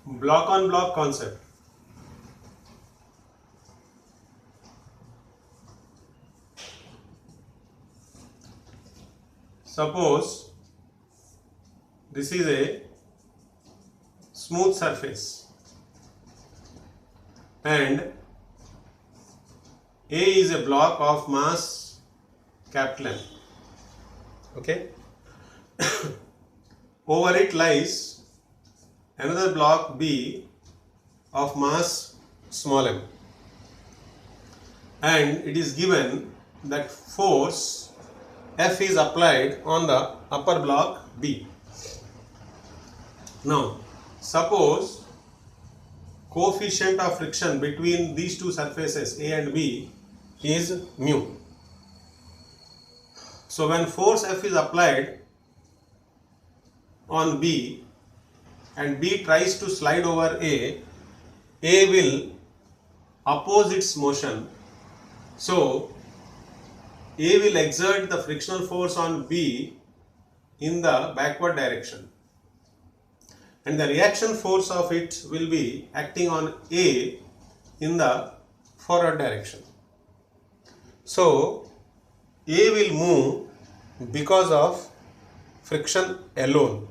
block on block concept. Suppose this is a smooth surface and A is a block of mass capital M. Okay. Over it lies another block B of mass small m, and it is given that force F is applied on the upper block B. Now, suppose coefficient of friction between these two surfaces A and B is mu. So, when force F is applied on B and B tries to slide over A will oppose its motion. So, A will exert the frictional force on B in the backward direction, and the reaction force of it will be acting on A in the forward direction. So, A will move because of friction alone.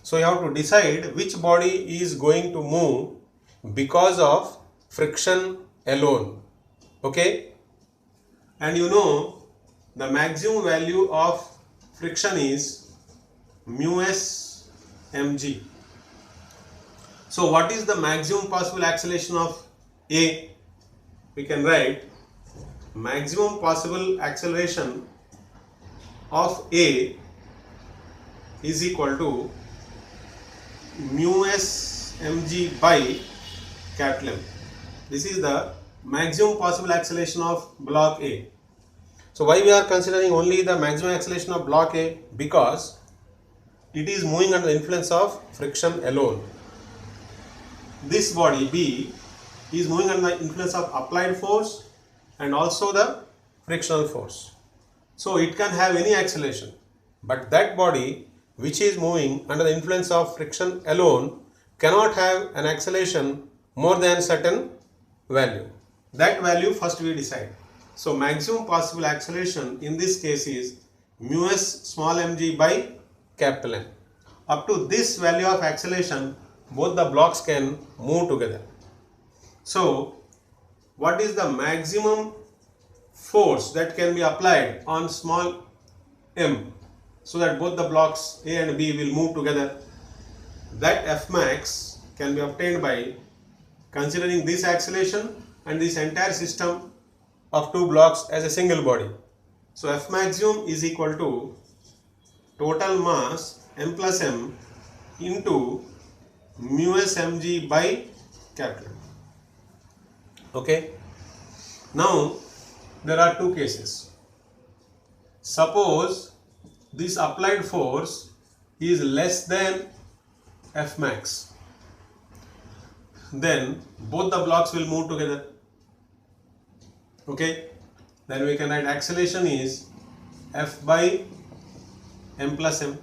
So, you have to decide which body is going to move because of friction alone. Okay? And you know the maximum value of friction is mu s mg. So, what is the maximum possible acceleration of A? We can write maximum possible acceleration of A is equal to mu s mg by capital M. This is the maximum possible acceleration of block A. So, why we are considering only the maximum acceleration of block A? Because it is moving under the influence of friction alone. This body B is moving under the influence of applied force and also the frictional force. So, it can have any acceleration, but that body which is moving under the influence of friction alone cannot have an acceleration more than certain value. That value first we decide. So, maximum possible acceleration in this case is mu s small mg by capital M. Up to this value of acceleration, both the blocks can move together. So, what is the maximum force that can be applied on small m so that both the blocks A and B will move together? That F max can be obtained by considering this acceleration and this entire system of two blocks as a single body. So, F maximum is equal to total mass m plus m into mu s mg by capital M. Okay. Now, there are two cases. Suppose this applied force is less than F max, then both the blocks will move together. Okay, then we can write acceleration is F by m plus m.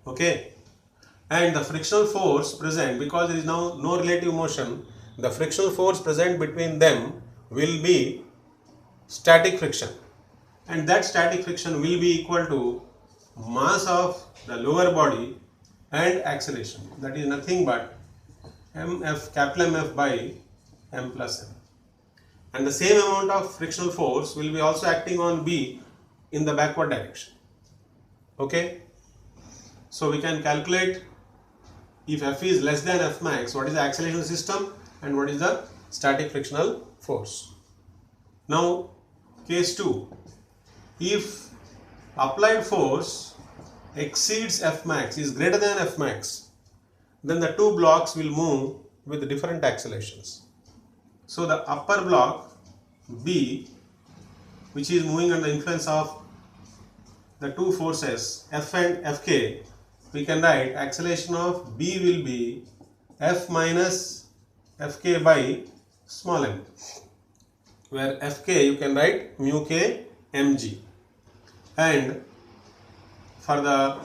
Okay, and the frictional force present, because there is now no relative motion, the frictional force present between them will be static friction, and that static friction will be equal to mass of the lower body and acceleration, that is nothing but mf capital MF by m plus m. And the same amount of frictional force will be also acting on B in the backward direction. Okay, so we can calculate if F is less than F max, what is the acceleration system and what is the static frictional force. Now, case 2, if applied force exceeds F max, is greater than F max, then the two blocks will move with different accelerations. So, the upper block B, which is moving under the influence of the two forces F and Fk, we can write acceleration of B will be F minus Fk by small m, where Fk you can write mu k mg, and for the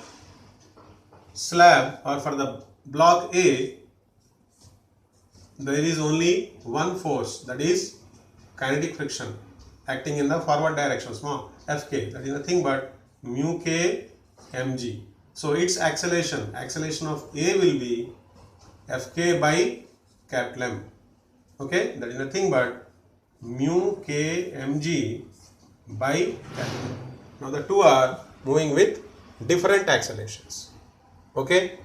slab or for the block A, there is only one force, that is kinetic friction acting in the forward direction, small Fk, that is nothing but mu k mg. So its acceleration of A will be Fk by capital M. Okay, that is nothing but mu k mg by capital M. Now the two are moving with different accelerations. Okay.